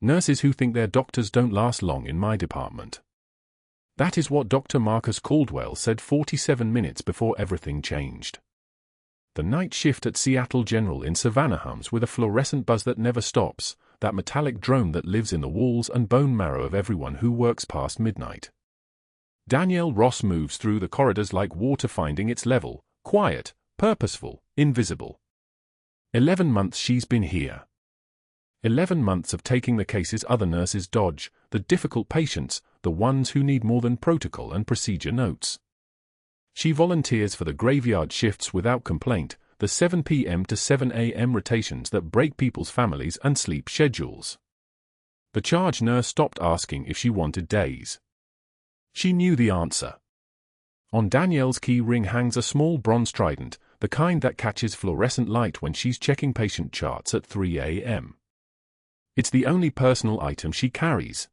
Nurses who think their doctors don't last long in my department. That is what Dr. Marcus Caldwell said 47 minutes before everything changed. The night shift at Seattle General in Savannah hums with a fluorescent buzz that never stops, that metallic drone that lives in the walls and bone marrow of everyone who works past midnight. Danielle Ross moves through the corridors like water finding its level, quiet, purposeful, invisible. 11 months she's been here. 11 months of taking the cases other nurses dodge, the difficult patients, the ones who need more than protocol and procedure notes. She volunteers for the graveyard shifts without complaint, the 7 p.m. to 7 a.m. rotations that break people's families and sleep schedules. The charge nurse stopped asking if she wanted days. She knew the answer. On Danielle's key ring hangs a small bronze trident, the kind that catches fluorescent light when she's checking patient charts at 3 a.m. It's the only personal item she carries.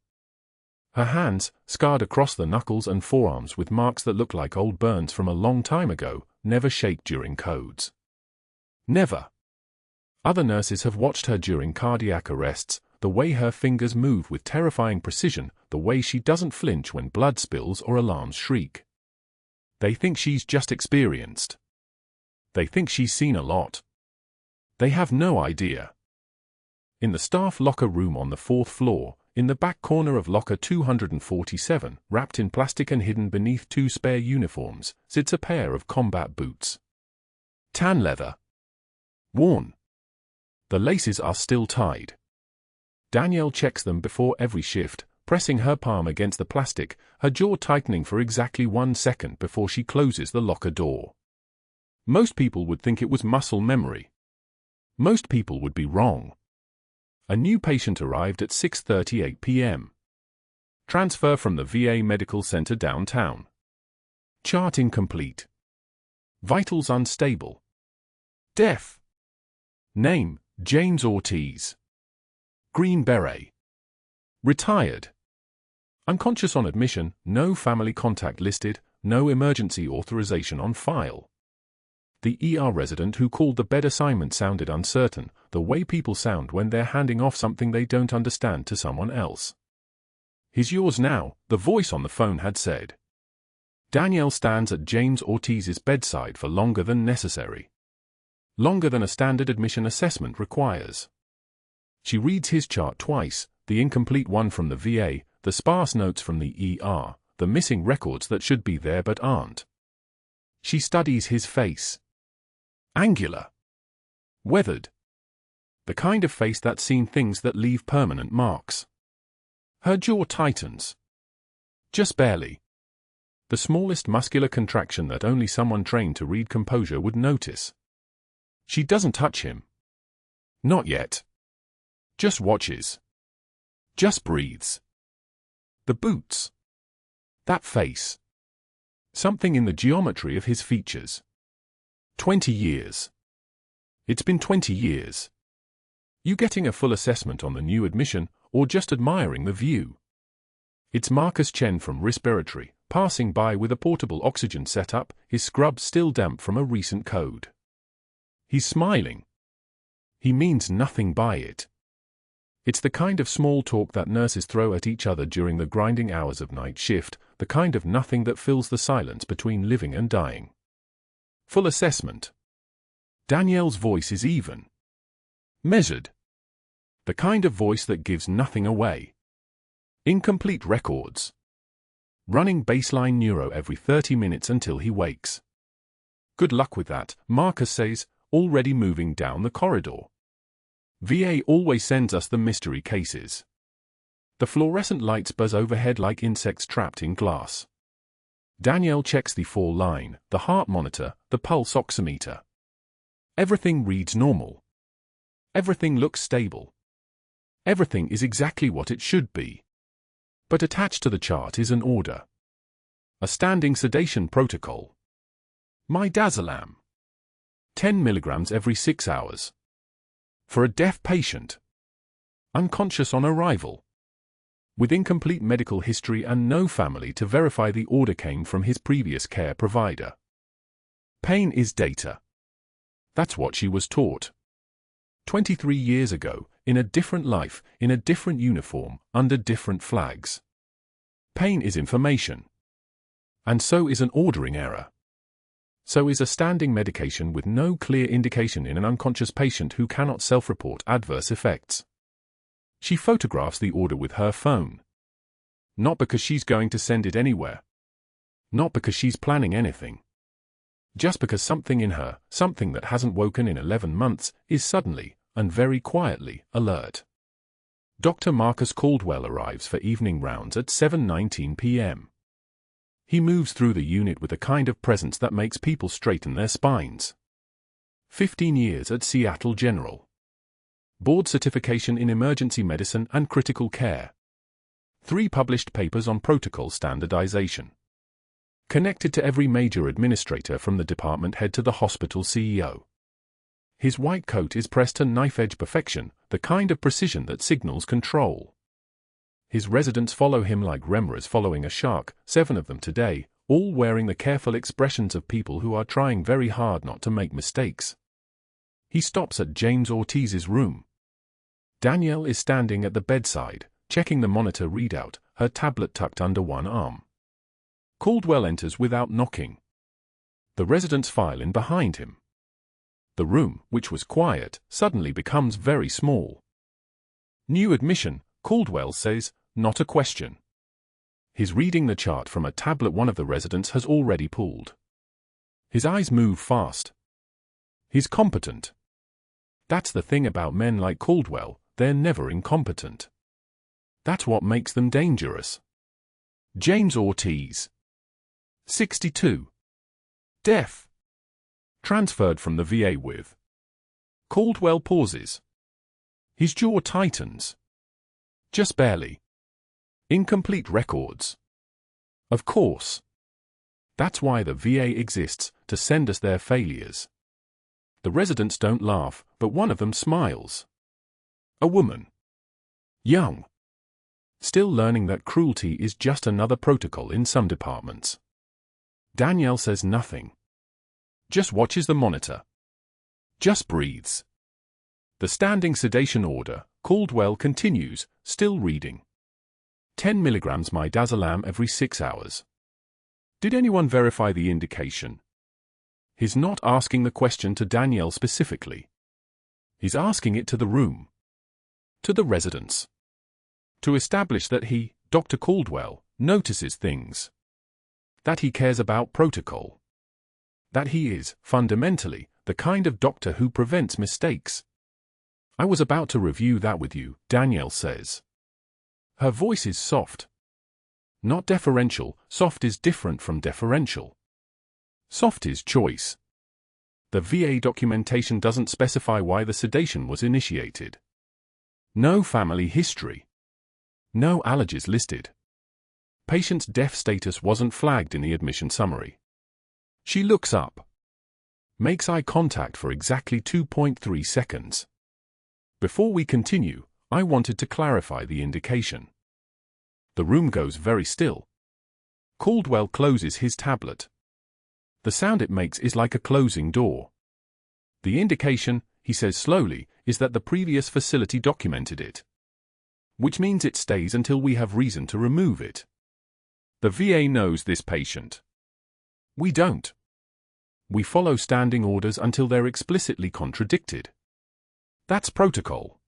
Her hands, scarred across the knuckles and forearms with marks that look like old burns from a long time ago, never shake during codes. Never. Other nurses have watched her during cardiac arrests, the way her fingers move with terrifying precision, the way she doesn't flinch when blood spills or alarms shriek. They think she's just experienced. They think she's seen a lot. They have no idea. In the staff locker room on the 4th floor, in the back corner of locker 247, wrapped in plastic and hidden beneath 2 spare uniforms, sits a pair of combat boots. Tan leather. Worn. The laces are still tied. Danielle checks them before every shift, pressing her palm against the plastic, her jaw tightening for exactly 1 second before she closes the locker door. Most people would think it was muscle memory. Most people would be wrong. A new patient arrived at 6:38 p.m. Transfer from the VA Medical Center downtown. Chart incomplete. Vitals unstable. Deaf. Name, James Ortiz. Green Beret. Retired. Unconscious on admission, no family contact listed, no emergency authorization on file. The ER resident who called the bed assignment sounded uncertain, the way people sound when they're handing off something they don't understand to someone else. "He's yours now," the voice on the phone had said. Danielle stands at James Ortiz's bedside for longer than necessary. Longer than a standard admission assessment requires. She reads his chart twice, the incomplete one from the VA, the sparse notes from the ER, the missing records that should be there but aren't. She studies his face. Angular. Weathered. The kind of face that's seen things that leave permanent marks. Her jaw tightens. Just barely. The smallest muscular contraction that only someone trained to read composure would notice. She doesn't touch him. Not yet. Just watches. Just breathes. The boots. That face. Something in the geometry of his features. 20 years. It's been 20 years. You getting a full assessment on the new admission, or just admiring the view? It's Marcus Chen from Respiratory, passing by with a portable oxygen setup, his scrub still damp from a recent code. He's smiling. He means nothing by it. It's the kind of small talk that nurses throw at each other during the grinding hours of night shift, the kind of nothing that fills the silence between living and dying. Full assessment. Danielle's voice is even. Measured. The kind of voice that gives nothing away. Incomplete records. Running baseline neuro every 30 minutes until he wakes. Good luck with that, Marcus says, already moving down the corridor. VA always sends us the mystery cases. The fluorescent lights buzz overhead like insects trapped in glass. Danielle checks the fall line, the heart monitor, the pulse oximeter. Everything reads normal. Everything looks stable. Everything is exactly what it should be. But attached to the chart is an order. A standing sedation protocol. Midazolam. 10 milligrams every 6 hours. For a deaf patient. Unconscious on arrival. With incomplete medical history and no family to verify the order came from his previous care provider. Pain is data. That's what she was taught. 23 years ago, in a different life, in a different uniform, under different flags. Pain is information. And so is an ordering error. So is a standing medication with no clear indication in an unconscious patient who cannot self-report adverse effects. She photographs the order with her phone. Not because she's going to send it anywhere. Not because she's planning anything. Just because something in her, something that hasn't woken in 11 months, is suddenly, and very quietly, alert. Dr. Marcus Caldwell arrives for evening rounds at 7:19 p.m. He moves through the unit with a kind of presence that makes people straighten their spines. 15 years at Seattle General. Board certification in emergency medicine and critical care. 3 published papers on protocol standardization. Connected to every major administrator from the department head to the hospital CEO. His white coat is pressed to knife-edge perfection, the kind of precision that signals control. His residents follow him like remoras following a shark, 7 of them today, all wearing the careful expressions of people who are trying very hard not to make mistakes. He stops at James Ortiz's room. Danielle is standing at the bedside, checking the monitor readout, her tablet tucked under one arm. Caldwell enters without knocking. The residents file in behind him. The room, which was quiet, suddenly becomes very small. New admission, Caldwell says, not a question. He's reading the chart from a tablet one of the residents has already pulled. His eyes move fast. He's competent. That's the thing about men like Caldwell, they're never incompetent. That's what makes them dangerous. James Ortiz. 62. Deaf. Transferred from the VA with. Caldwell pauses. His jaw tightens. Just barely. Incomplete records. Of course. That's why the VA exists, to send us their failures. The residents don't laugh, but one of them smiles. A woman. Young. Still learning that cruelty is just another protocol in some departments. Danielle says nothing. Just watches the monitor. Just breathes. The standing sedation order, Caldwell continues, still reading. 10 milligrams midazolam every 6 hours. Did anyone verify the indication? He's not asking the question to Danielle specifically. He's asking it to the room. To the residents. To establish that he, Dr. Caldwell, notices things. That he cares about protocol. That he is, fundamentally, the kind of doctor who prevents mistakes. I was about to review that with you, Danielle says. Her voice is soft. Not deferential, soft is different from deferential. Soft is choice. The VA documentation doesn't specify why the sedation was initiated. No family history. No allergies listed. Patient's deaf status wasn't flagged in the admission summary. She looks up. Makes eye contact for exactly 2.3 seconds. Before we continue, I wanted to clarify the indication. The room goes very still. Caldwell closes his tablet. The sound it makes is like a closing door. The indication, he says slowly, is that the previous facility documented it. Which means it stays until we have reason to remove it. The VA knows this patient. We don't. We follow standing orders until they're explicitly contradicted. That's protocol.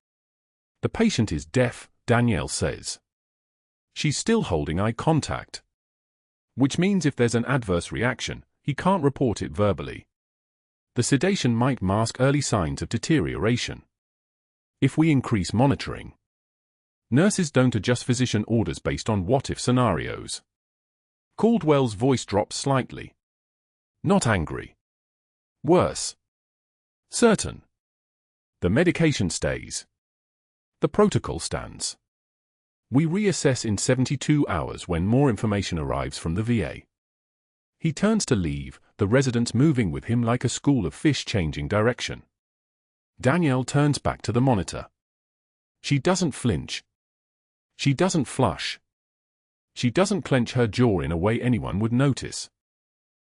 The patient is deaf, Danielle says. She's still holding eye contact. Which means if there's an adverse reaction, he can't report it verbally. The sedation might mask early signs of deterioration. If we increase monitoring. Nurses don't adjust physician orders based on what-if scenarios. Caldwell's voice drops slightly. Not angry. Worse. Certain. The medication stays. The protocol stands. We reassess in 72 hours when more information arrives from the VA. He turns to leave, the residents moving with him like a school of fish changing direction. Danielle turns back to the monitor. She doesn't flinch. She doesn't flush. She doesn't clench her jaw in a way anyone would notice.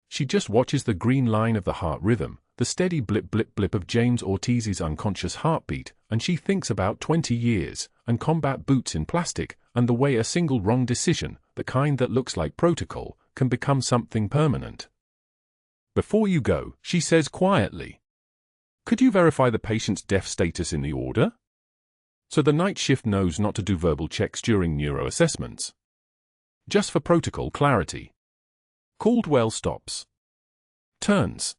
She just watches the green line of the heart rhythm, the steady blip blip blip of James Ortiz's unconscious heartbeat, and she thinks about 20 years, and combat boots in plastic, and the way a single wrong decision, the kind that looks like protocol, can become something permanent. "Before you go," she says quietly, "could you verify the patient's deaf status in the order?" So the night shift knows not to do verbal checks during neuroassessments. Just for protocol clarity. Caldwell stops. Turns.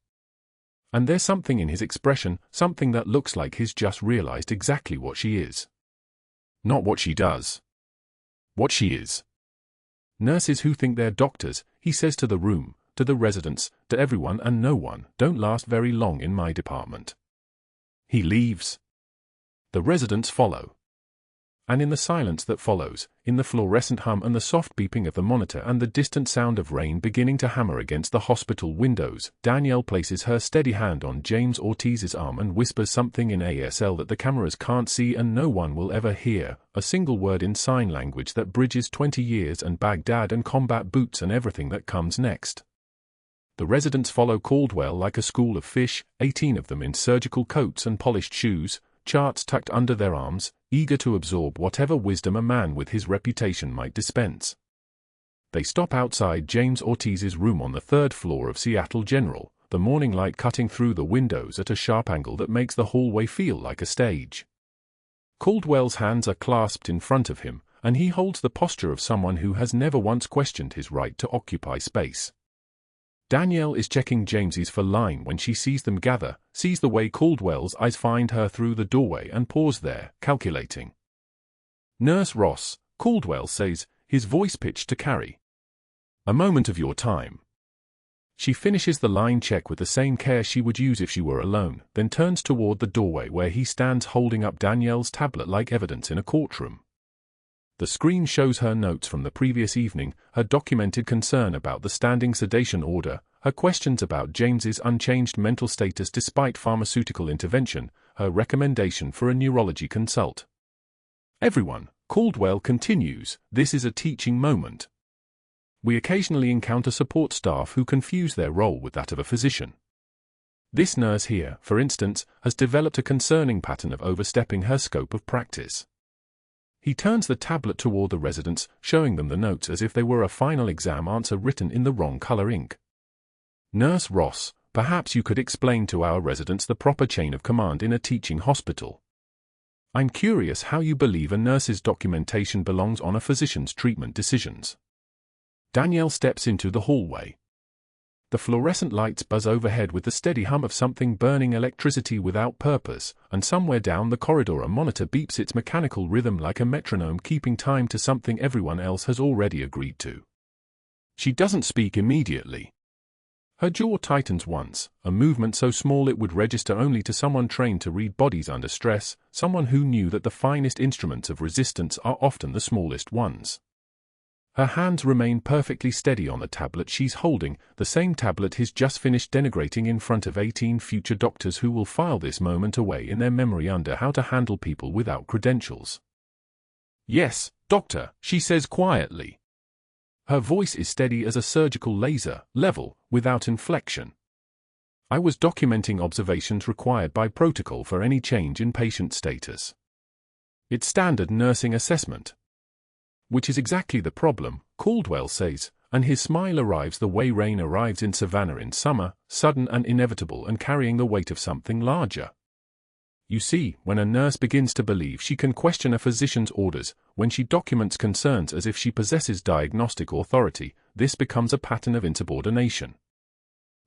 And there's something in his expression, something that looks like he's just realized exactly what she is. Not what she does. What she is. Nurses who think they're doctors, he says to the room, to the residents, to everyone and no one, don't last very long in my department. He leaves. The residents follow. And in the silence that follows, in the fluorescent hum and the soft beeping of the monitor and the distant sound of rain beginning to hammer against the hospital windows, Danielle places her steady hand on James Ortiz's arm and whispers something in ASL that the cameras can't see and no one will ever hear, a single word in sign language that bridges 20 years and Baghdad and combat boots and everything that comes next. The residents follow Caldwell like a school of fish, 18 of them in surgical coats and polished shoes, charts tucked under their arms, eager to absorb whatever wisdom a man with his reputation might dispense. They stop outside James Ortiz's room on the 3rd floor of Seattle General, the morning light cutting through the windows at a sharp angle that makes the hallway feel like a stage. Caldwell's hands are clasped in front of him, and he holds the posture of someone who has never once questioned his right to occupy space. Danielle is checking James's for line when she sees them gather, sees the way Caldwell's eyes find her through the doorway and pause there, calculating. "Nurse Ross," Caldwell says, his voice pitched to carry. "A moment of your time." She finishes the line check with the same care she would use if she were alone, then turns toward the doorway where he stands holding up Danielle's tablet like evidence in a courtroom. The screen shows her notes from the previous evening, her documented concern about the standing sedation order, her questions about James's unchanged mental status despite pharmaceutical intervention, her recommendation for a neurology consult. "Everyone," Caldwell continues, "this is a teaching moment. We occasionally encounter support staff who confuse their role with that of a physician. This nurse here, for instance, has developed a concerning pattern of overstepping her scope of practice." He turns the tablet toward the residents, showing them the notes as if they were a final exam answer written in the wrong color ink. "Nurse Ross, perhaps you could explain to our residents the proper chain of command in a teaching hospital. I'm curious how you believe a nurse's documentation belongs on a physician's treatment decisions." Danielle steps into the hallway. The fluorescent lights buzz overhead with the steady hum of something burning electricity without purpose, and somewhere down the corridor a monitor beeps its mechanical rhythm like a metronome keeping time to something everyone else has already agreed to. She doesn't speak immediately. Her jaw tightens once, a movement so small it would register only to someone trained to read bodies under stress, someone who knew that the finest instruments of resistance are often the smallest ones. Her hands remain perfectly steady on the tablet she's holding, the same tablet he's just finished denigrating in front of 18 future doctors who will file this moment away in their memory under how to handle people without credentials. "Yes, doctor," she says quietly. Her voice is steady as a surgical laser, level, without inflection. "I was documenting observations required by protocol for any change in patient status. It's standard nursing assessment." "Which is exactly the problem," Caldwell says, and his smile arrives the way rain arrives in Savannah in summer, sudden and inevitable and carrying the weight of something larger. You see, when a nurse begins to believe she can question a physician's orders, when she documents concerns as if she possesses diagnostic authority, this becomes a pattern of insubordination.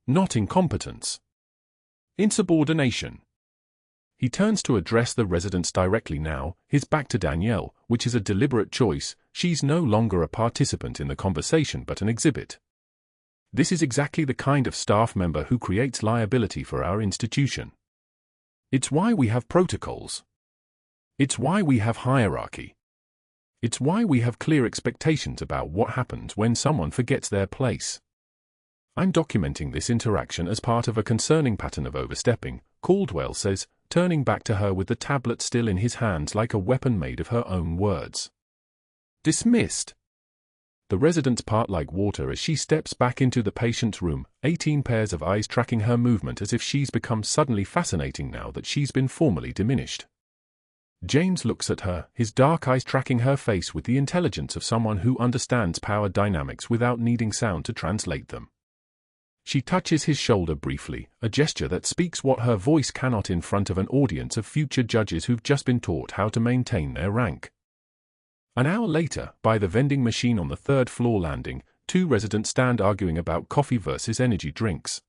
Not incompetence. Insubordination. He turns to address the residents directly now, his back to Danielle, which is a deliberate choice. She's no longer a participant in the conversation but an exhibit. This is exactly the kind of staff member who creates liability for our institution. It's why we have protocols. It's why we have hierarchy. It's why we have clear expectations about what happens when someone forgets their place. I'm documenting this interaction as part of a concerning pattern of overstepping, Caldwell says, turning back to her with the tablet still in his hands like a weapon made of her own words. Dismissed. The residents part like water as she steps back into the patient's room, 18 pairs of eyes tracking her movement as if she's become suddenly fascinating now that she's been formally diminished. James looks at her, his dark eyes tracking her face with the intelligence of someone who understands power dynamics without needing sound to translate them. She touches his shoulder briefly, a gesture that speaks what her voice cannot in front of an audience of future judges who've just been taught how to maintain their rank. An hour later, by the vending machine on the third-floor landing, two residents stand arguing about coffee versus energy drinks.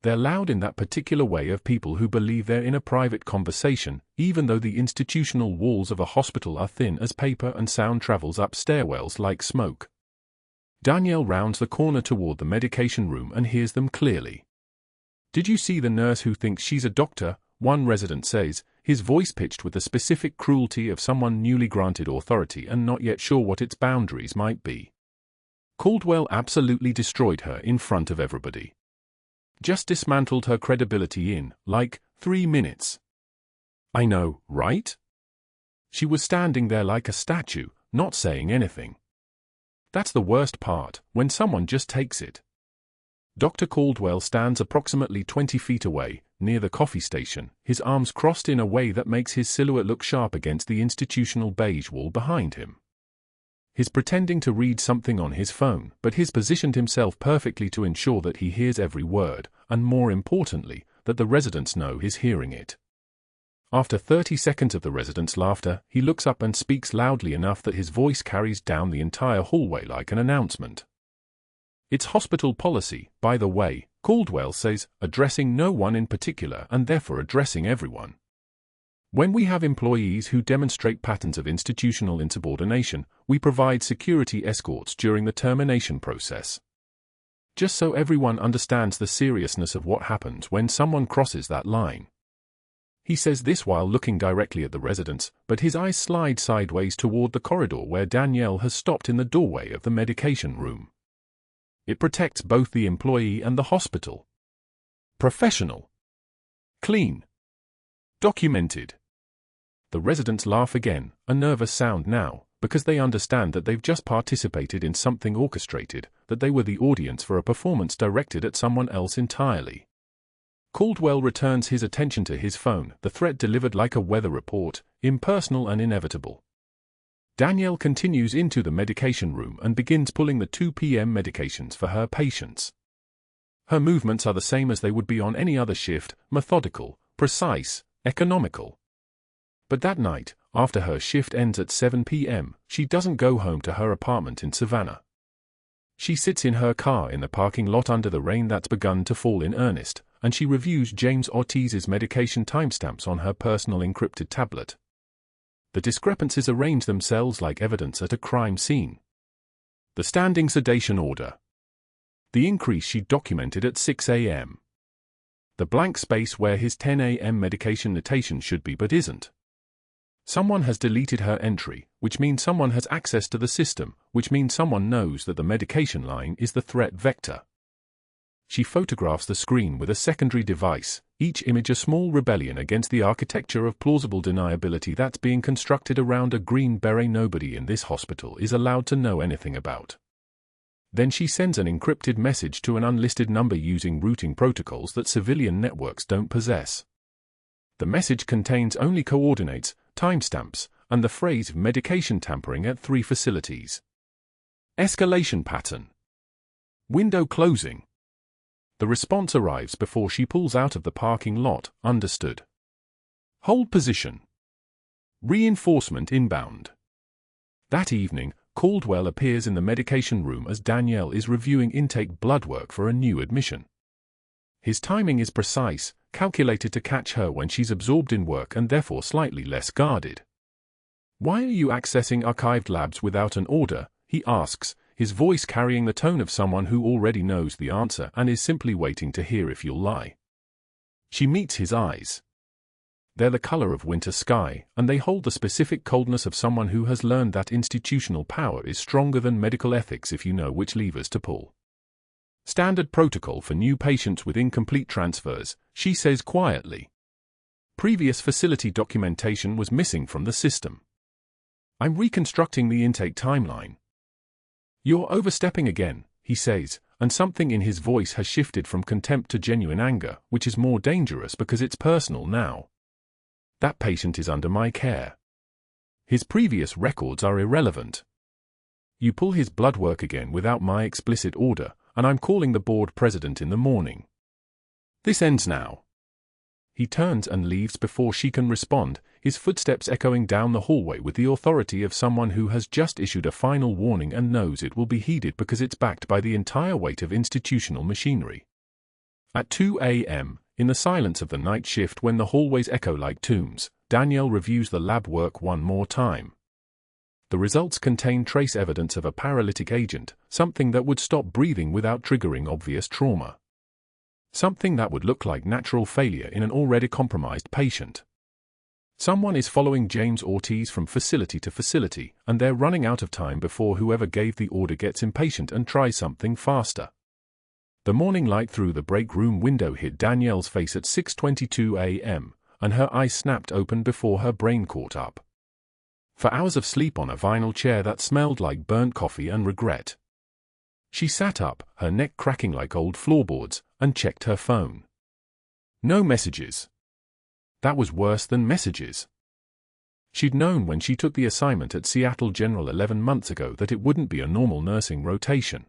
They're loud in that particular way of people who believe they're in a private conversation, even though the institutional walls of a hospital are thin as paper and sound travels up stairwells like smoke. Danielle rounds the corner toward the medication room and hears them clearly. "Did you see the nurse who thinks she's a doctor?" one resident says, his voice pitched with the specific cruelty of someone newly granted authority and not yet sure what its boundaries might be. Caldwell absolutely destroyed her in front of everybody. Just dismantled her credibility in, like, 3 minutes. "I know, right?" She was standing there like a statue, not saying anything. That's the worst part, when someone just takes it. Dr. Caldwell stands approximately 20 feet away, near the coffee station, his arms crossed in a way that makes his silhouette look sharp against the institutional beige wall behind him. He's pretending to read something on his phone, but he's positioned himself perfectly to ensure that he hears every word, and more importantly, that the residents know he's hearing it. After 30 seconds of the residents' laughter, he looks up and speaks loudly enough that his voice carries down the entire hallway like an announcement. "It's hospital policy, by the way," Caldwell says, addressing no one in particular and therefore addressing everyone. "When we have employees who demonstrate patterns of institutional insubordination, we provide security escorts during the termination process. Just so everyone understands the seriousness of what happens when someone crosses that line." He says this while looking directly at the residents, but his eyes slide sideways toward the corridor where Danielle has stopped in the doorway of the medication room. It protects both the employee and the hospital. Professional. Clean. Documented. The residents laugh again, a nervous sound now, because they understand that they've just participated in something orchestrated, that they were the audience for a performance directed at someone else entirely. Caldwell returns his attention to his phone, the threat delivered like a weather report, impersonal and inevitable. Danielle continues into the medication room and begins pulling the 2 p.m. medications for her patients. Her movements are the same as they would be on any other shift, methodical, precise, economical. But that night, after her shift ends at 7 p.m., she doesn't go home to her apartment in Savannah. She sits in her car in the parking lot under the rain that's begun to fall in earnest, and she reviews James Ortiz's medication timestamps on her personal encrypted tablet. The discrepancies arrange themselves like evidence at a crime scene. The standing sedation order. The increase she documented at 6 a.m. The blank space where his 10 a.m. medication notation should be but isn't. Someone has deleted her entry, which means someone has access to the system, which means someone knows that the medication line is the threat vector. She photographs the screen with a secondary device, each image a small rebellion against the architecture of plausible deniability that's being constructed around a green beret nobody in this hospital is allowed to know anything about. Then she sends an encrypted message to an unlisted number using routing protocols that civilian networks don't possess. The message contains only coordinates, timestamps, and the phrase medication tampering at 3 facilities. Escalation pattern. Window closing. The response arrives before she pulls out of the parking lot, understood. Hold position. Reinforcement inbound. That evening, Caldwell appears in the medication room as Danielle is reviewing intake blood work for a new admission. His timing is precise, calculated to catch her when she's absorbed in work and therefore slightly less guarded. "Why are you accessing archived labs without an order?" he asks, his voice carrying the tone of someone who already knows the answer and is simply waiting to hear if you'll lie. She meets his eyes. They're the color of winter sky, and they hold the specific coldness of someone who has learned that institutional power is stronger than medical ethics if you know which levers to pull. "Standard protocol for new patients with incomplete transfers," she says quietly. "Previous facility documentation was missing from the system. I'm reconstructing the intake timeline." "You're overstepping again," he says, and something in his voice has shifted from contempt to genuine anger, which is more dangerous because it's personal now. "That patient is under my care. His previous records are irrelevant. You pull his blood work again without my explicit order, and I'm calling the board president in the morning. This ends now." He turns and leaves before she can respond, his footsteps echoing down the hallway with the authority of someone who has just issued a final warning and knows it will be heeded because it's backed by the entire weight of institutional machinery. At 2 a.m., in the silence of the night shift when the hallways echo like tombs, Danielle reviews the lab work one more time. The results contain trace evidence of a paralytic agent, something that would stop breathing without triggering obvious trauma. Something that would look like natural failure in an already compromised patient. Someone is following James Ortiz from facility to facility, and they're running out of time before whoever gave the order gets impatient and tries something faster. The morning light through the break room window hit Danielle's face at 6:22 a.m., and her eyes snapped open before her brain caught up. For hours of sleep on a vinyl chair that smelled like burnt coffee and regret. She sat up, her neck cracking like old floorboards, and checked her phone. No messages. That was worse than messages. She'd known when she took the assignment at Seattle General 11 months ago that it wouldn't be a normal nursing rotation.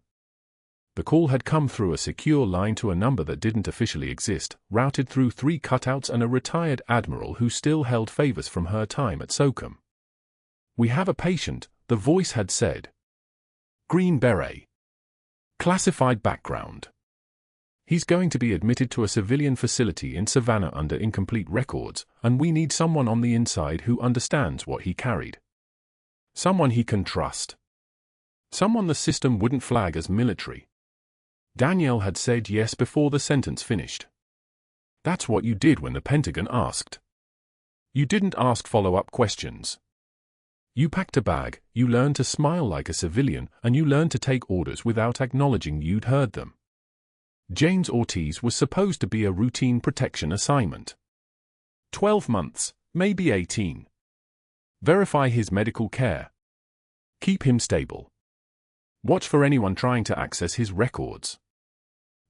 The call had come through a secure line to a number that didn't officially exist, routed through 3 cutouts and a retired admiral who still held favors from her time at SOCOM. "We have a patient," the voice had said. "Green Beret. Classified background. He's going to be admitted to a civilian facility in Savannah under incomplete records, and we need someone on the inside who understands what he carried. Someone he can trust. Someone the system wouldn't flag as military." Danielle had said yes before the sentence finished. That's what you did when the Pentagon asked. You didn't ask follow-up questions. You packed a bag, you learned to smile like a civilian, and you learned to take orders without acknowledging you'd heard them. James Ortiz was supposed to be a routine protection assignment. 12 months, maybe 18. Verify his medical care. Keep him stable. Watch for anyone trying to access his records.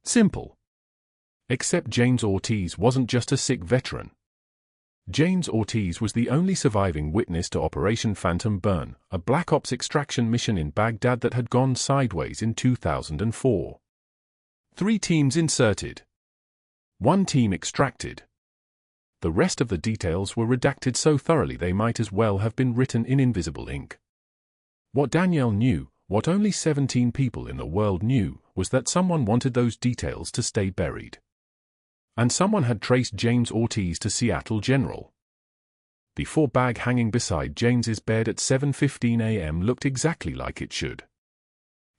Simple. Except James Ortiz wasn't just a sick veteran. James Ortiz was the only surviving witness to Operation Phantom Burn, a Black Ops extraction mission in Baghdad that had gone sideways in 2004. 3 teams inserted. 1 team extracted. The rest of the details were redacted so thoroughly they might as well have been written in invisible ink. What Danielle knew, what only 17 people in the world knew, was that someone wanted those details to stay buried. And someone had traced James Ortiz to Seattle General. The 4 bag hanging beside James's bed at 7:15 a.m. looked exactly like it should.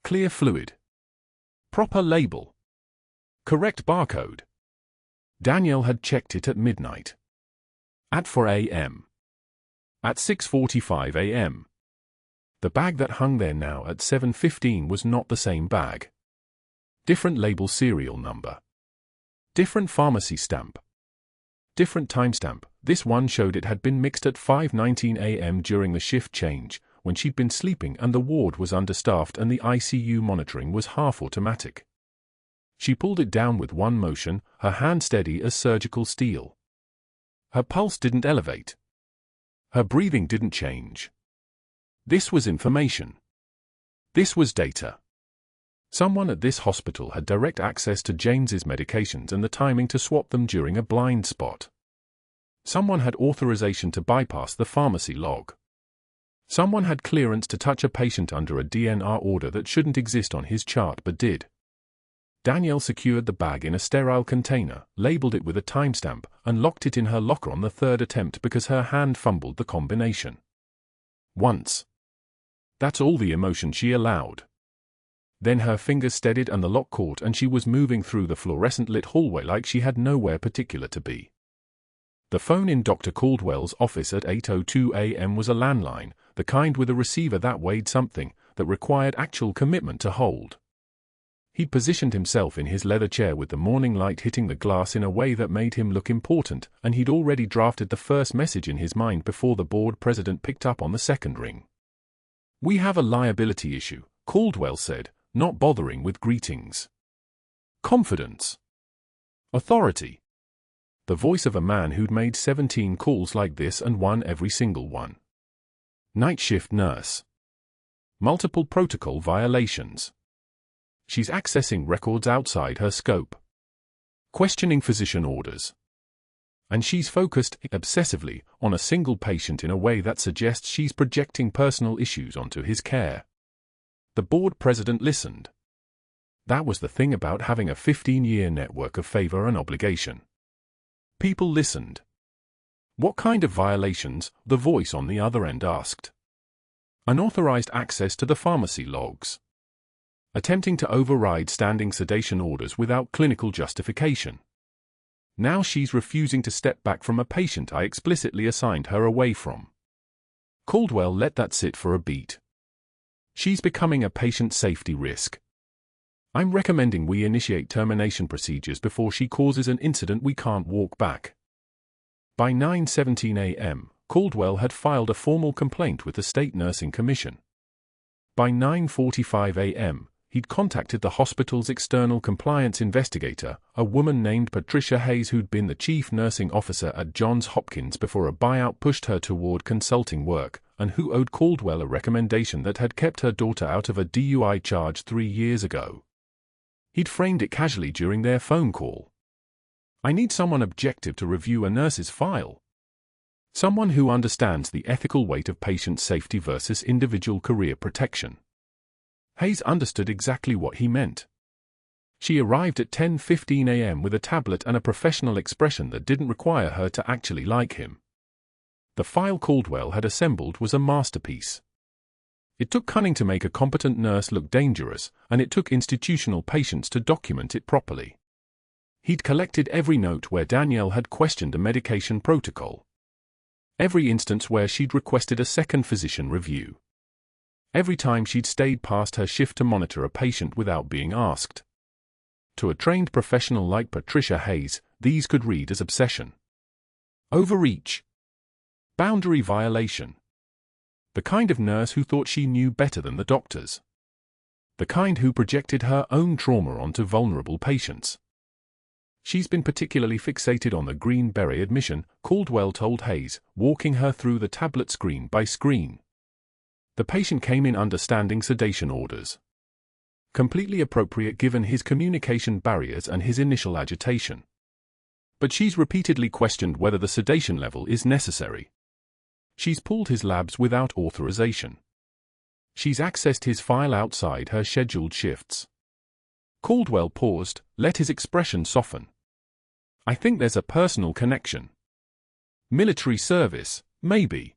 Clear fluid. Proper label. Correct barcode. Danielle had checked it at midnight. At 4 a.m. At 6:45 a.m. The bag that hung there now at 7:15 was not the same bag. Different label serial number. Different pharmacy stamp. Different timestamp. This one showed it had been mixed at 5:19 a.m. during the shift change, when she'd been sleeping and the ward was understaffed and the ICU monitoring was half-automatic. She pulled it down with one motion, her hand steady as surgical steel. Her pulse didn't elevate. Her breathing didn't change. This was information. This was data. Someone at this hospital had direct access to James's medications and the timing to swap them during a blind spot. Someone had authorization to bypass the pharmacy log. Someone had clearance to touch a patient under a DNR order that shouldn't exist on his chart but did. Danielle secured the bag in a sterile container, labeled it with a timestamp, and locked it in her locker on the 3rd attempt because her hand fumbled the combination. Once. That's all the emotion she allowed. Then her fingers steadied and the lock caught and she was moving through the fluorescent-lit hallway like she had nowhere particular to be. The phone in Dr. Caldwell's office at 8:02 a.m. was a landline, the kind with a receiver that weighed something, that required actual commitment to hold. He'd positioned himself in his leather chair with the morning light hitting the glass in a way that made him look important, and he'd already drafted the first message in his mind before the board president picked up on the second ring. "We have a liability issue," Caldwell said, not bothering with greetings. Confidence. Authority. The voice of a man who'd made 17 calls like this and won every single one. Night shift nurse. Multiple protocol violations. She's accessing records outside her scope. Questioning physician orders. And she's focused obsessively on a single patient in a way that suggests she's projecting personal issues onto his care. The board president listened. That was the thing about having a 15-year network of favor and obligation. People listened. What kind of violations? The voice on the other end asked. Unauthorized access to the pharmacy logs. Attempting to override standing sedation orders without clinical justification. Now she's refusing to step back from a patient I explicitly assigned her away from. Caldwell let that sit for a beat. She's becoming a patient safety risk. I'm recommending we initiate termination procedures before she causes an incident we can't walk back. By 9:17 a.m., Caldwell had filed a formal complaint with the State Nursing Commission. By 9:45 a.m., he'd contacted the hospital's external compliance investigator, a woman named Patricia Hayes who'd been the chief nursing officer at Johns Hopkins before a buyout pushed her toward consulting work, and who owed Caldwell a recommendation that had kept her daughter out of a DUI charge 3 years ago. He'd framed it casually during their phone call. I need someone objective to review a nurse's file. Someone who understands the ethical weight of patient safety versus individual career protection. Hayes understood exactly what he meant. She arrived at 10:15 a.m. with a tablet and a professional expression that didn't require her to actually like him. The file Caldwell had assembled was a masterpiece. It took cunning to make a competent nurse look dangerous, and it took institutional patience to document it properly. He'd collected every note where Danielle had questioned a medication protocol. Every instance where she'd requested a second physician review. Every time she'd stayed past her shift to monitor a patient without being asked. To a trained professional like Patricia Hayes, these could read as obsession. Overreach. Boundary violation. The kind of nurse who thought she knew better than the doctors. The kind who projected her own trauma onto vulnerable patients. She's been particularly fixated on the green beret admission, Caldwell told Hayes, walking her through the tablet screen by screen. The patient came in understanding sedation orders. Completely appropriate given his communication barriers and his initial agitation. But she's repeatedly questioned whether the sedation level is necessary. She's pulled his labs without authorization. She's accessed his file outside her scheduled shifts. Caldwell paused, let his expression soften. I think there's a personal connection. Military service, maybe.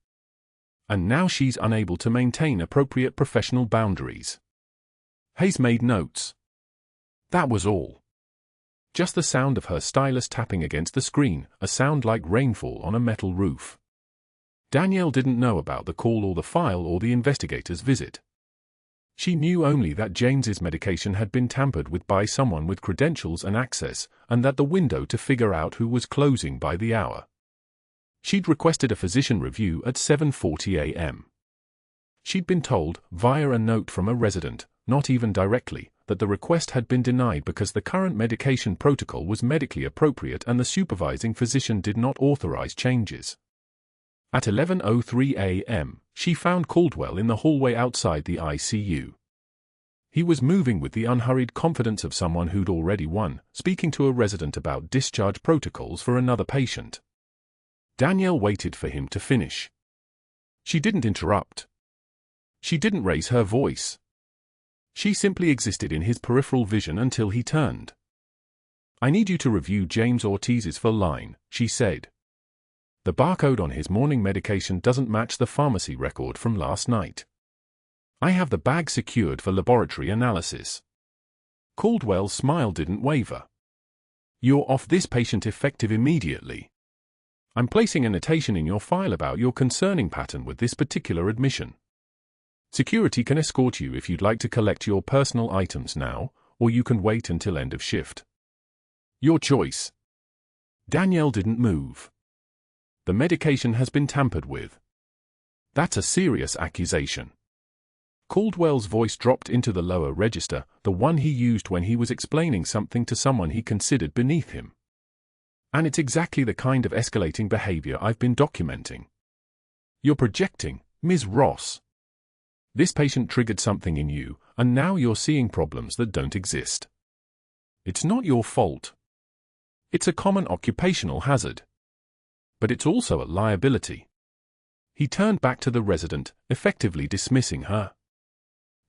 And now she's unable to maintain appropriate professional boundaries. Hayes made notes. That was all. Just the sound of her stylus tapping against the screen, a sound like rainfall on a metal roof. Danielle didn't know about the call or the file or the investigator's visit. She knew only that James's medication had been tampered with by someone with credentials and access, and that the window to figure out who was closing by the hour. She'd requested a physician review at 7:40 a.m. She'd been told, via a note from a resident, not even directly, that the request had been denied because the current medication protocol was medically appropriate and the supervising physician did not authorize changes. At 11:03 a.m., she found Caldwell in the hallway outside the ICU. He was moving with the unhurried confidence of someone who'd already won, speaking to a resident about discharge protocols for another patient. Danielle waited for him to finish. She didn't interrupt. She didn't raise her voice. She simply existed in his peripheral vision until he turned. I need you to review James Ortiz's full line, she said. The barcode on his morning medication doesn't match the pharmacy record from last night. I have the bag secured for laboratory analysis. Caldwell's smile didn't waver. You're off this patient effective immediately. I'm placing a notation in your file about your concerning pattern with this particular admission. Security can escort you if you'd like to collect your personal items now, or you can wait until end of shift. Your choice. Danielle didn't move. The medication has been tampered with. That's a serious accusation. Caldwell's voice dropped into the lower register, the one he used when he was explaining something to someone he considered beneath him. And it's exactly the kind of escalating behavior I've been documenting. You're projecting, Ms. Ross. This patient triggered something in you, and now you're seeing problems that don't exist. It's not your fault. It's a common occupational hazard. But it's also a liability. He turned back to the resident, effectively dismissing her.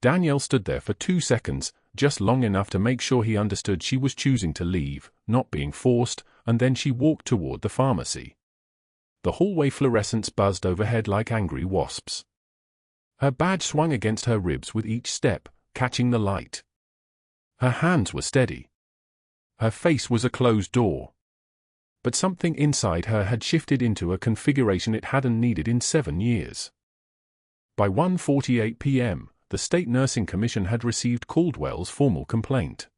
Danielle stood there for 2 seconds, just long enough to make sure he understood she was choosing to leave, not being forced, and then she walked toward the pharmacy. The hallway fluorescents buzzed overhead like angry wasps. Her badge swung against her ribs with each step, catching the light. Her hands were steady. Her face was a closed door. But something inside her had shifted into a configuration it hadn't needed in 7 years. By 1:48 p.m., the State Nursing Commission had received Caldwell's formal complaint.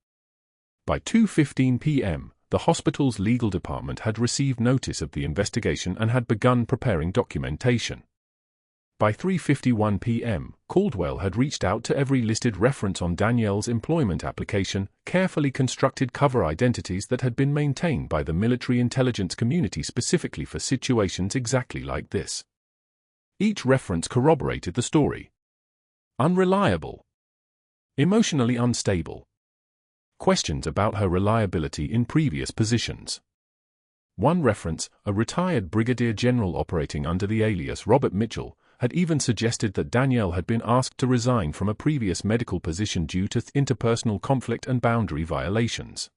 By 2:15 p.m., the hospital's legal department had received notice of the investigation and had begun preparing documentation. By 3:51 p.m., Caldwell had reached out to every listed reference on Danielle's employment application, carefully constructed cover identities that had been maintained by the military intelligence community specifically for situations exactly like this. Each reference corroborated the story. Unreliable. Emotionally unstable. Questions about her reliability in previous positions. One reference, a retired brigadier general operating under the alias Robert Mitchell, had even suggested that Danielle had been asked to resign from a previous medical position due to interpersonal conflict and boundary violations.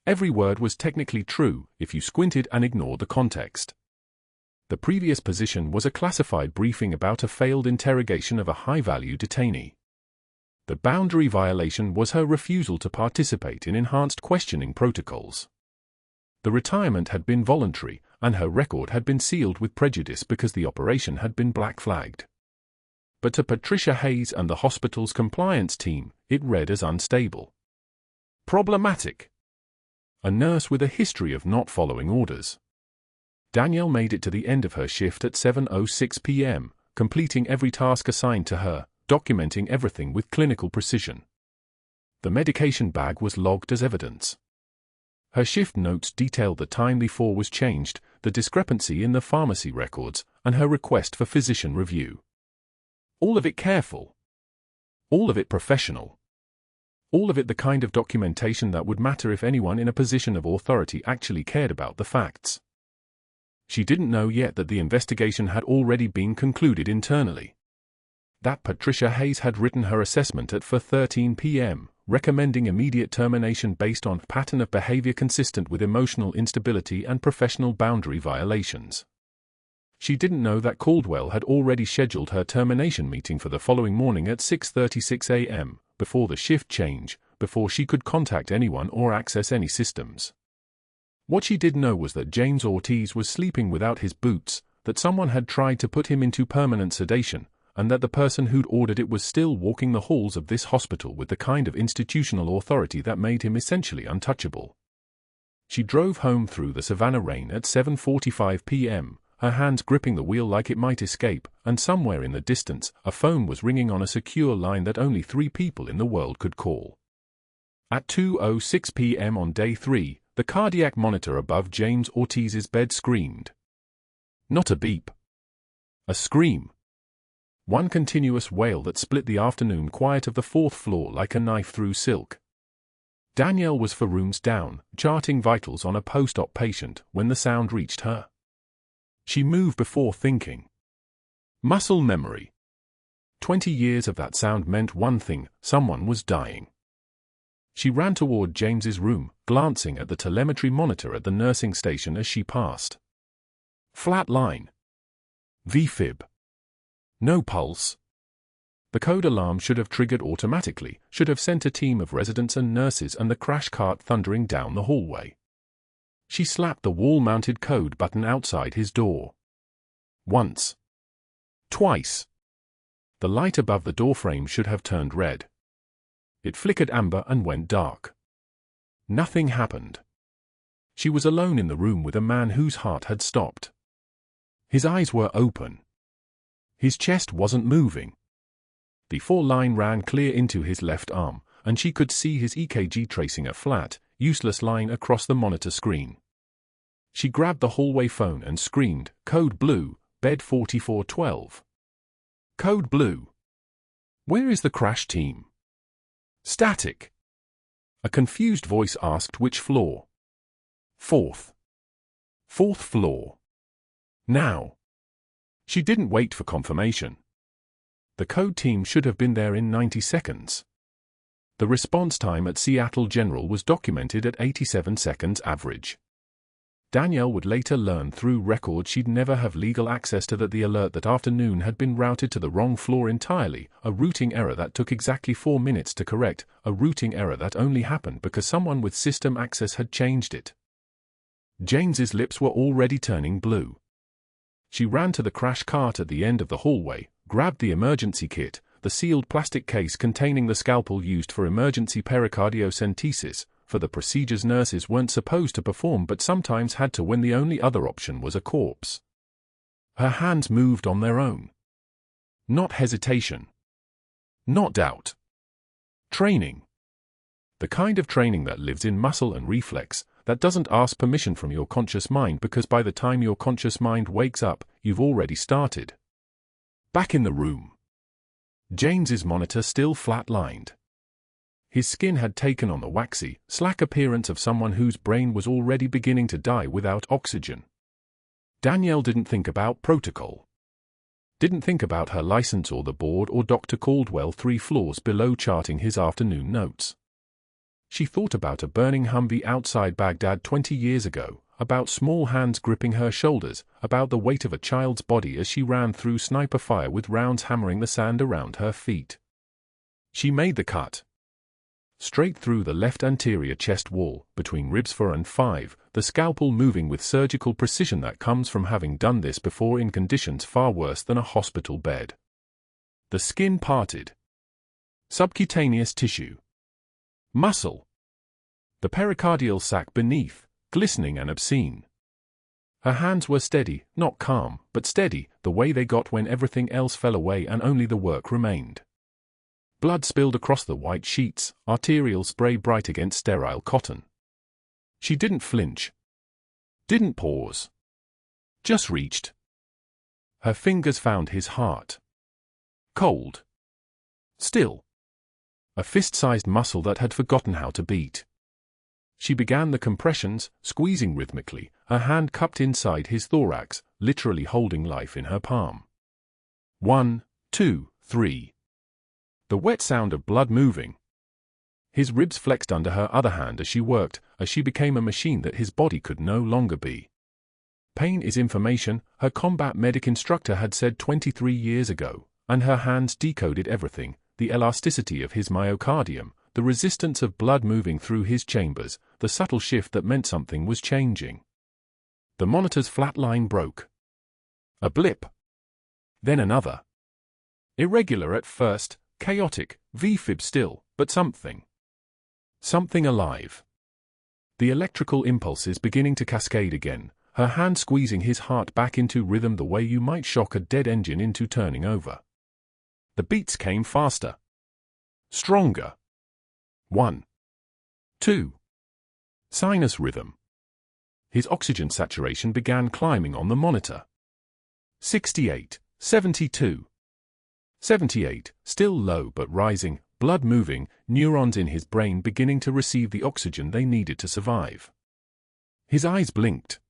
Every word was technically true if you squinted and ignored the context. The previous position was a classified briefing about a failed interrogation of a high-value detainee. The boundary violation was her refusal to participate in enhanced questioning protocols. The retirement had been voluntary, and her record had been sealed with prejudice because the operation had been black-flagged. But to Patricia Hayes and the hospital's compliance team, it read as unstable. Problematic. A nurse with a history of not following orders. Danielle made it to the end of her shift at 7:06 p.m., completing every task assigned to her, documenting everything with clinical precision. The medication bag was logged as evidence. Her shift notes detailed the time before was changed, the discrepancy in the pharmacy records, and her request for physician review. All of it careful. All of it professional. All of it the kind of documentation that would matter if anyone in a position of authority actually cared about the facts. She didn't know yet that the investigation had already been concluded internally. That Patricia Hayes had written her assessment at 4:13 p.m., recommending immediate termination based on pattern of behavior consistent with emotional instability and professional boundary violations. She didn't know that Caldwell had already scheduled her termination meeting for the following morning at 6:36 a.m., before the shift change, before she could contact anyone or access any systems. What she did know was that James Ortiz was sleeping without his boots, that someone had tried to put him into permanent sedation, and that the person who'd ordered it was still walking the halls of this hospital with the kind of institutional authority that made him essentially untouchable. She drove home through the Savannah rain at 7:45 p.m., her hands gripping the wheel like it might escape, and somewhere in the distance, a phone was ringing on a secure line that only 3 people in the world could call. At 2:06 p.m. on day 3, the cardiac monitor above James Ortiz's bed screamed. Not a beep. A scream. One continuous wail that split the afternoon quiet of the 4th floor like a knife through silk. Danielle was 4 rooms down, charting vitals on a post-op patient, when the sound reached her. She moved before thinking. Muscle memory. 20 years of that sound meant one thing: someone was dying. She ran toward James's room, glancing at the telemetry monitor at the nursing station as she passed. Flat line. VFib. No pulse. The code alarm should have triggered automatically, should have sent a team of residents and nurses and the crash cart thundering down the hallway. She slapped the wall-mounted code button outside his door. Once. Twice. The light above the doorframe should have turned red. It flickered amber and went dark. Nothing happened. She was alone in the room with a man whose heart had stopped. His eyes were open. His chest wasn't moving. The 4-line ran clear into his left arm, and she could see his EKG tracing a flat, useless line across the monitor screen. She grabbed the hallway phone and screamed, "Code Blue, bed 4412. Code Blue. Where is the crash team?" Static. A confused voice asked which floor. Fourth. Fourth floor. Now. She didn't wait for confirmation. The code team should have been there in 90 seconds. The response time at Seattle General was documented at 87 seconds average. Danielle would later learn through records she'd never have legal access to that the alert that afternoon had been routed to the wrong floor entirely, a routing error that took exactly 4 minutes to correct, a routing error that only happened because someone with system access had changed it. James's lips were already turning blue. She ran to the crash cart at the end of the hallway, grabbed the emergency kit, the sealed plastic case containing the scalpel used for emergency pericardiocentesis, for the procedures nurses weren't supposed to perform but sometimes had to when the only other option was a corpse. Her hands moved on their own. Not hesitation. Not doubt. Training. The kind of training that lives in muscle and reflex, that doesn't ask permission from your conscious mind because by the time your conscious mind wakes up, you've already started. Back in the room. James's monitor still flat-lined. His skin had taken on the waxy, slack appearance of someone whose brain was already beginning to die without oxygen. Danielle didn't think about protocol. Didn't think about her license or the board or Dr. Caldwell 3 floors below charting his afternoon notes. She thought about a burning Humvee outside Baghdad 20 years ago, about small hands gripping her shoulders, about the weight of a child's body as she ran through sniper fire with rounds hammering the sand around her feet. She made the cut. Straight through the left anterior chest wall, between ribs 4 and 5, the scalpel moving with surgical precision that comes from having done this before in conditions far worse than a hospital bed. The skin parted. Subcutaneous tissue. Muscle. The pericardial sac beneath, glistening and obscene. Her hands were steady, not calm, but steady, the way they got when everything else fell away and only the work remained. Blood spilled across the white sheets, arterial spray bright against sterile cotton. She didn't flinch. Didn't pause. Just reached. Her fingers found his heart. Cold. Still. A fist-sized muscle that had forgotten how to beat. She began the compressions, squeezing rhythmically, her hand cupped inside his thorax, literally holding life in her palm. 1, 2, 3. The wet sound of blood moving. His ribs flexed under her other hand as she worked, as she became a machine that his body could no longer be. Pain is information, her combat medic instructor had said 23 years ago, and her hands decoded everything, the elasticity of his myocardium, the resistance of blood moving through his chambers, the subtle shift that meant something was changing. The monitor's flat line broke. A blip. Then another. Irregular at first, chaotic, V-fib still, but something. Something alive. The electrical impulses beginning to cascade again, her hand squeezing his heart back into rhythm the way you might shock a dead engine into turning over. The beats came faster. Stronger. 1. 2. Sinus rhythm. His oxygen saturation began climbing on the monitor. 68, 72. 78, still low but rising, blood moving, neurons in his brain beginning to receive the oxygen they needed to survive. His eyes blinked.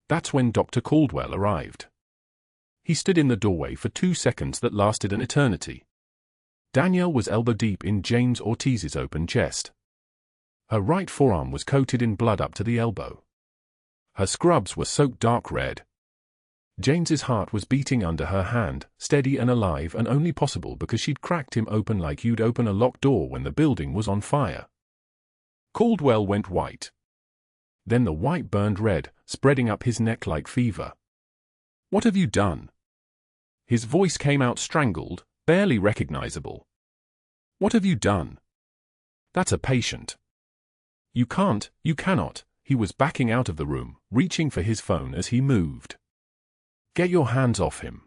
That's when Dr. Caldwell arrived. He stood in the doorway for 2 seconds that lasted an eternity. Danielle was elbow-deep in James Ortiz's open chest. Her right forearm was coated in blood up to the elbow. Her scrubs were soaked dark red. James's heart was beating under her hand, steady and alive and only possible because she'd cracked him open like you'd open a locked door when the building was on fire. Caldwell went white. Then the white burned red, spreading up his neck like fever. "What have you done?" His voice came out strangled, barely recognizable. "What have you done? That's a patient. You cannot." He was backing out of the room, reaching for his phone as he moved. "Get your hands off him.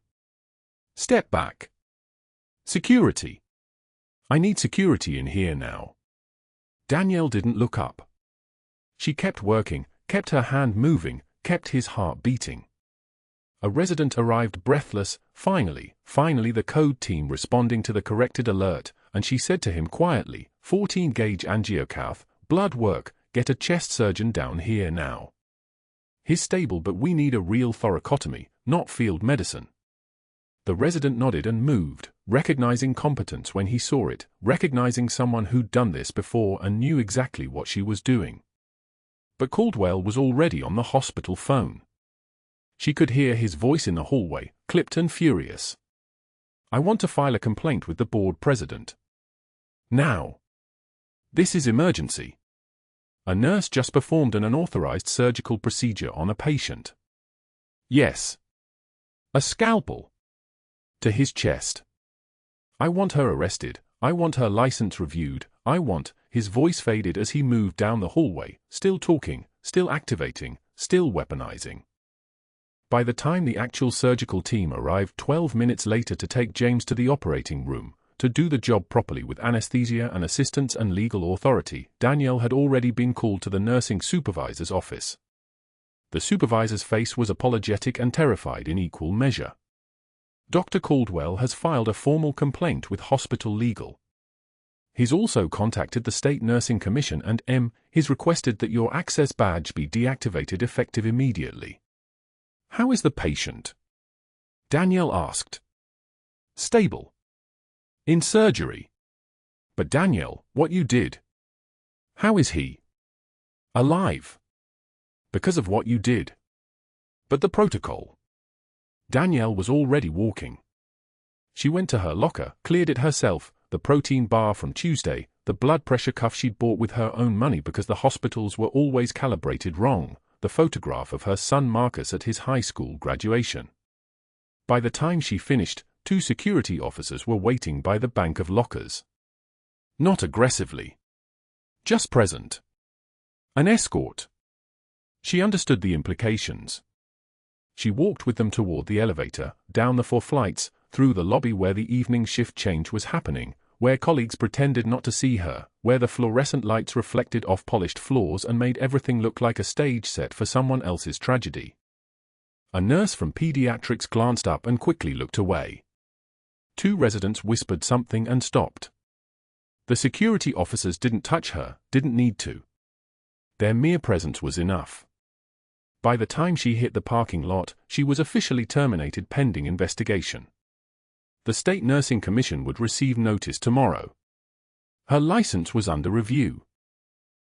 Step back." Security. I need security in here now. Danielle didn't look up. She kept working, kept her hand moving, kept his heart beating. A resident arrived breathless, finally the code team responding to the corrected alert, and she said to him quietly, 14-gauge angiocath, blood work, get a chest surgeon down here now. He's stable, but we need a real thoracotomy, not field medicine. The resident nodded and moved, recognizing competence when he saw it, recognizing someone who'd done this before and knew exactly what she was doing. But Caldwell was already on the hospital phone. She could hear his voice in the hallway, clipped and furious. I want to file a complaint with the board president. Now. This is emergency. A nurse just performed an unauthorized surgical procedure on a patient. Yes. A scalpel. To his chest. I want her arrested. I want her license reviewed. I want. His voice faded as he moved down the hallway, still talking, still activating, still weaponizing. By the time the actual surgical team arrived 12 minutes later to take James to the operating room, to do the job properly with anesthesia and assistance and legal authority, Danielle had already been called to the nursing supervisor's office. The supervisor's face was apologetic and terrified in equal measure. Dr. Caldwell has filed a formal complaint with hospital legal. He's also contacted the State Nursing Commission and he's requested that your access badge be deactivated effective immediately. How is the patient? Danielle asked. Stable. In surgery. But Danielle, what you did? How is he? Alive. Because of what you did. But the protocol. Danielle was already walking. She went to her locker, cleared it herself, the protein bar from Tuesday, the blood pressure cuff she'd bought with her own money because the hospitals were always calibrated wrong, the photograph of her son Marcus at his high school graduation. By the time she finished, 2 security officers were waiting by the bank of lockers. Not aggressively. Just present. An escort. She understood the implications. She walked with them toward the elevator, down the 4 flights, through the lobby where the evening shift change was happening, where colleagues pretended not to see her, where the fluorescent lights reflected off polished floors and made everything look like a stage set for someone else's tragedy. A nurse from pediatrics glanced up and quickly looked away. 2 residents whispered something and stopped. The security officers didn't touch her, didn't need to. Their mere presence was enough. By the time she hit the parking lot, she was officially terminated pending investigation. The State Nursing Commission would receive notice tomorrow. Her license was under review.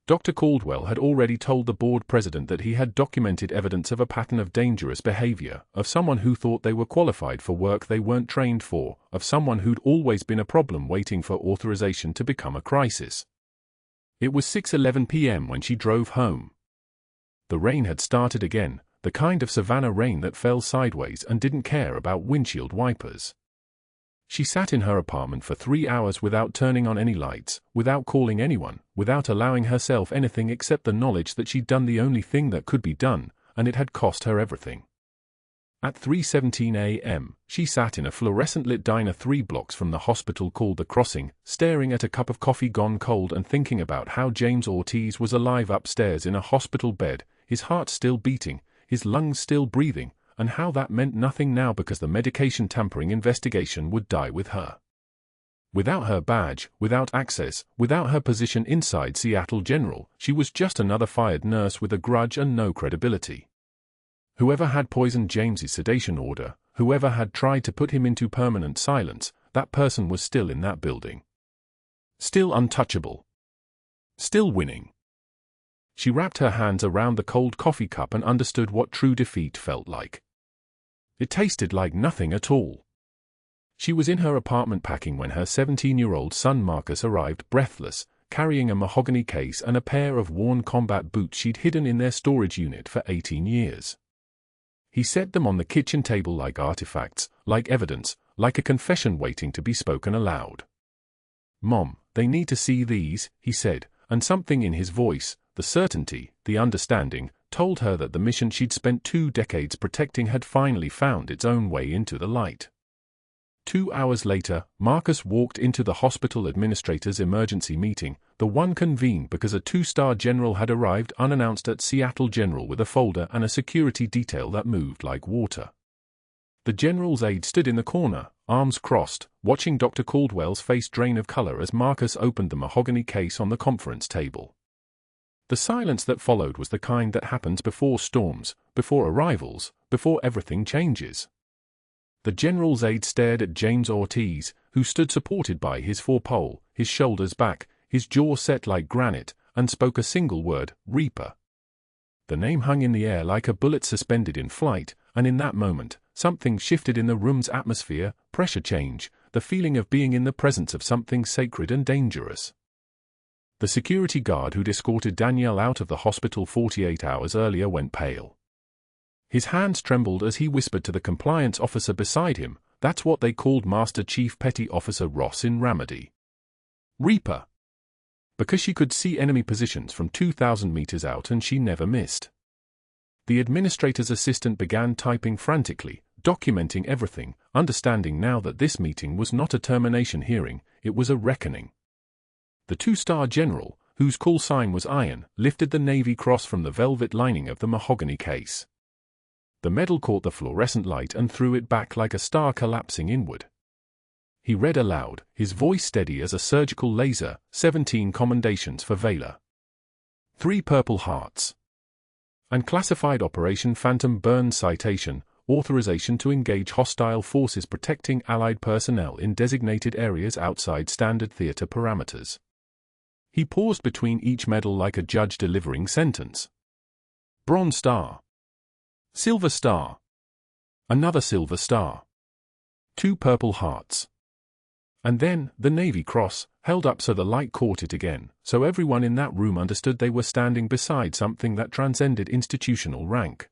Dr. Caldwell had already told the board president that he had documented evidence of a pattern of dangerous behavior, of someone who thought they were qualified for work they weren't trained for, of someone who'd always been a problem waiting for authorization to become a crisis. It was 6:11 p.m. when she drove home. The rain had started again, the kind of Savannah rain that fell sideways and didn't care about windshield wipers. She sat in her apartment for 3 hours without turning on any lights, without calling anyone, without allowing herself anything except the knowledge that she'd done the only thing that could be done, and it had cost her everything. At 3:17 a.m., she sat in a fluorescent-lit diner 3 blocks from the hospital called The Crossing, staring at a cup of coffee gone cold and thinking about how James Ortiz was alive upstairs in a hospital bed, his heart still beating, his lungs still breathing, and how that meant nothing now because the medication tampering investigation would die with her. Without her badge, without access, without her position inside Seattle General, she was just another fired nurse with a grudge and no credibility. Whoever had poisoned James's sedation order, whoever had tried to put him into permanent silence, that person was still in that building. Still untouchable. Still winning. She wrapped her hands around the cold coffee cup and understood what true defeat felt like. It tasted like nothing at all. She was in her apartment packing when her 17-year-old son Marcus arrived breathless, carrying a mahogany case and a pair of worn combat boots she'd hidden in their storage unit for 18 years. He set them on the kitchen table like artifacts, like evidence, like a confession waiting to be spoken aloud. "Mom, they need to see these," he said, and something in his voice, the certainty, the understanding, told her that the mission she'd spent 2 decades protecting had finally found its own way into the light. 2 hours later, Marcus walked into the hospital administrator's emergency meeting, the one convened because a 2-star general had arrived unannounced at Seattle General with a folder and a security detail that moved like water. The general's aide stood in the corner, arms crossed, watching Dr. Caldwell's face drain of color as Marcus opened the mahogany case on the conference table. The silence that followed was the kind that happens before storms, before arrivals, before everything changes. The general's aide stared at James Ortiz, who stood supported by his four-pole, his shoulders back, his jaw set like granite, and spoke a single word, Reaper. The name hung in the air like a bullet suspended in flight, and in that moment, something shifted in the room's atmosphere, pressure change, the feeling of being in the presence of something sacred and dangerous. The security guard who'd escorted Danielle out of the hospital 48 hours earlier went pale. His hands trembled as he whispered to the compliance officer beside him, "That's what they called Master Chief Petty Officer Ross in Ramadi. Reaper." Because she could see enemy positions from 2,000 meters out and she never missed. The administrator's assistant began typing frantically, documenting everything, understanding now that this meeting was not a termination hearing, it was a reckoning. The 2-star general, whose call sign was Iron, lifted the Navy Cross from the velvet lining of the mahogany case. The medal caught the fluorescent light and threw it back like a star collapsing inward. He read aloud, his voice steady as a surgical laser, 17 commendations for Valor. 3 Purple Hearts. Unclassified Operation Phantom Burns citation, authorization to engage hostile forces protecting Allied personnel in designated areas outside standard theater parameters. He paused between each medal like a judge delivering sentence. Bronze Star. Silver Star. Another Silver Star. 2 Purple Hearts. And then, the Navy Cross, held up so the light caught it again, so everyone in that room understood they were standing beside something that transcended institutional rank.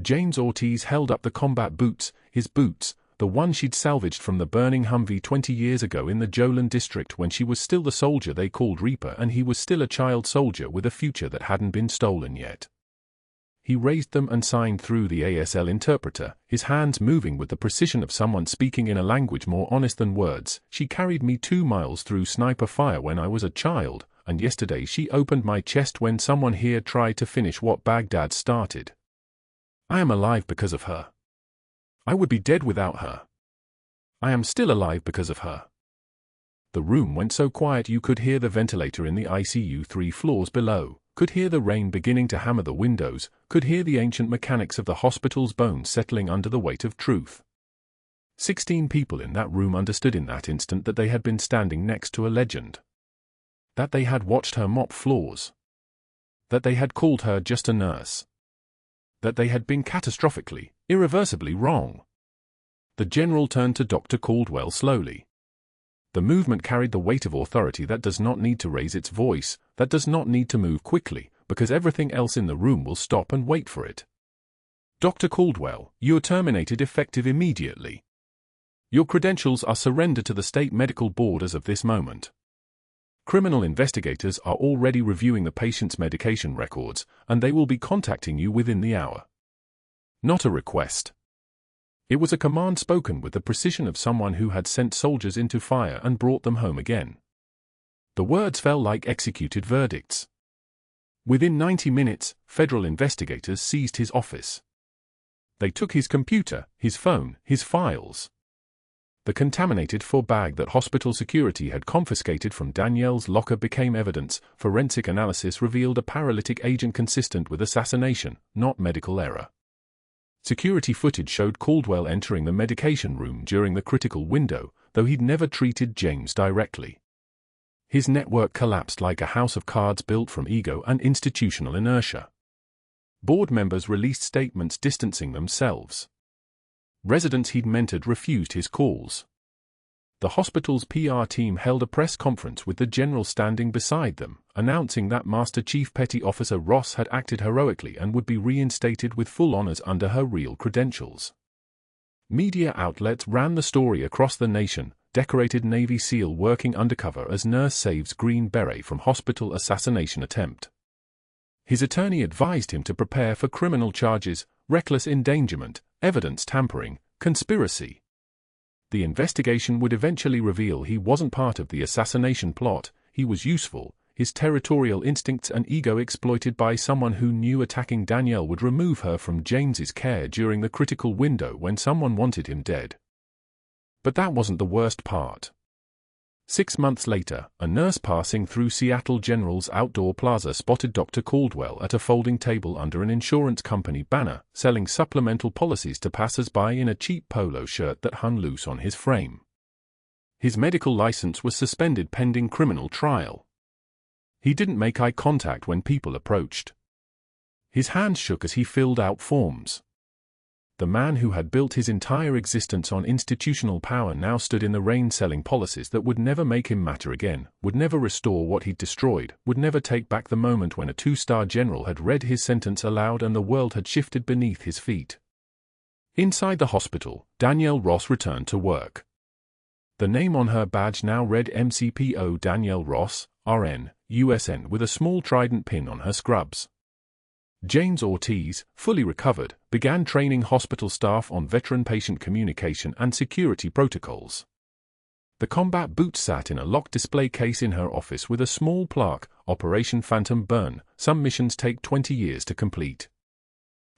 James Ortiz held up the combat boots, his boots, the one she'd salvaged from the burning Humvee 20 years ago in the Jolan district when she was still the soldier they called Reaper and he was still a child soldier with a future that hadn't been stolen yet. He raised them and signed through the ASL interpreter, his hands moving with the precision of someone speaking in a language more honest than words. "She carried me 2 miles through sniper fire when I was a child, and yesterday she opened my chest when someone here tried to finish what Baghdad started. I am alive because of her. I would be dead without her. I am still alive because of her." The room went so quiet you could hear the ventilator in the ICU 3 floors below, could hear the rain beginning to hammer the windows, could hear the ancient mechanics of the hospital's bones settling under the weight of truth. 16 people in that room understood in that instant that they had been standing next to a legend. That they had watched her mop floors. That they had called her just a nurse. That they had been catastrophically, irreversibly wrong. The general turned to Dr. Caldwell slowly. The movement carried the weight of authority that does not need to raise its voice, that does not need to move quickly, because everything else in the room will stop and wait for it. "Dr. Caldwell, you are terminated effective immediately. Your credentials are surrendered to the State Medical Board as of this moment. Criminal investigators are already reviewing the patient's medication records, and they will be contacting you within the hour." Not a request. It was a command spoken with the precision of someone who had sent soldiers into fire and brought them home again. The words fell like executed verdicts. Within 90 minutes, federal investigators seized his office. They took his computer, his phone, his files. The contaminated fur bag that hospital security had confiscated from Danielle's locker became evidence. Forensic analysis revealed a paralytic agent consistent with assassination, not medical error. Security footage showed Caldwell entering the medication room during the critical window, though he'd never treated James directly. His network collapsed like a house of cards built from ego and institutional inertia. Board members released statements distancing themselves. Residents he'd mentored refused his calls. The hospital's PR team held a press conference with the general standing beside them, announcing that Master Chief Petty Officer Ross had acted heroically and would be reinstated with full honors under her real credentials. Media outlets ran the story across the nation. Decorated Navy SEAL working undercover as nurse saves Green Beret from hospital assassination attempt. His attorney advised him to prepare for criminal charges, reckless endangerment, evidence tampering, conspiracy. The investigation would eventually reveal he wasn't part of the assassination plot. He was useful, his territorial instincts and ego exploited by someone who knew attacking Danielle would remove her from James's care during the critical window when someone wanted him dead. But that wasn't the worst part. 6 months later, a nurse passing through Seattle General's outdoor plaza spotted Dr. Caldwell at a folding table under an insurance company banner, selling supplemental policies to passers-by in a cheap polo shirt that hung loose on his frame. His medical license was suspended pending criminal trial. He didn't make eye contact when people approached. His hands shook as he filled out forms. The man who had built his entire existence on institutional power now stood in the rain selling policies that would never make him matter again, would never restore what he'd destroyed, would never take back the moment when a 2-star general had read his sentence aloud and the world had shifted beneath his feet. Inside the hospital, Danielle Ross returned to work. The name on her badge now read MCPO Danielle Ross, RN, USN, with a small trident pin on her scrubs. James Ortiz, fully recovered, began training hospital staff on veteran-patient communication and security protocols. The combat boot sat in a locked display case in her office with a small plaque, Operation Phantom Burn. Some missions take 20 years to complete.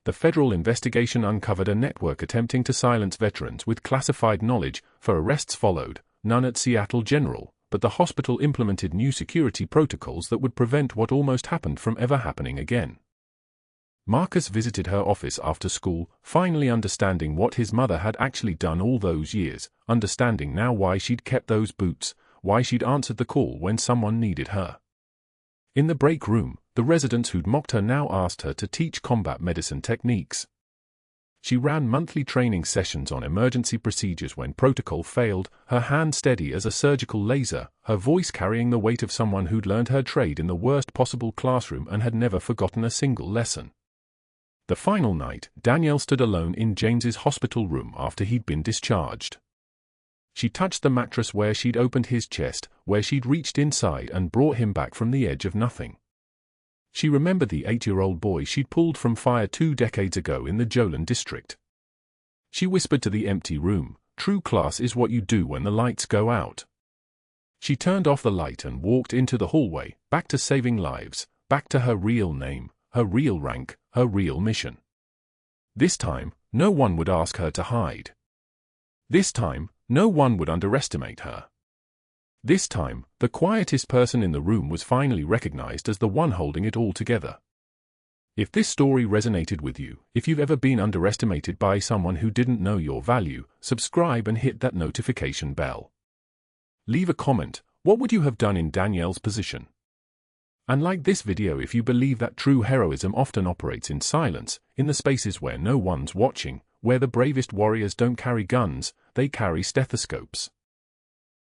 The federal investigation uncovered a network attempting to silence veterans with classified knowledge. Arrests followed, none at Seattle General, but the hospital implemented new security protocols that would prevent what almost happened from ever happening again. Marcus visited her office after school, finally understanding what his mother had actually done all those years, understanding now why she'd kept those boots, why she'd answered the call when someone needed her. In the break room, the residents who'd mocked her now asked her to teach combat medicine techniques. She ran monthly training sessions on emergency procedures when protocol failed, her hand steady as a surgical laser, her voice carrying the weight of someone who'd learned her trade in the worst possible classroom and had never forgotten a single lesson. The final night, Danielle stood alone in James's hospital room after he'd been discharged. She touched the mattress where she'd opened his chest, where she'd reached inside and brought him back from the edge of nothing. She remembered the 8-year-old boy she'd pulled from fire 2 decades ago in the Jolin district. She whispered to the empty room, "True class is what you do when the lights go out." She turned off the light and walked into the hallway, back to saving lives, back to her real name, her real rank, her real mission. This time, no one would ask her to hide. This time, no one would underestimate her. This time, the quietest person in the room was finally recognized as the one holding it all together. If this story resonated with you, if you've ever been underestimated by someone who didn't know your value, subscribe and hit that notification bell. Leave a comment. What would you have done in Danielle's position? And like this video if you believe that true heroism often operates in silence, in the spaces where no one's watching, where the bravest warriors don't carry guns, they carry stethoscopes.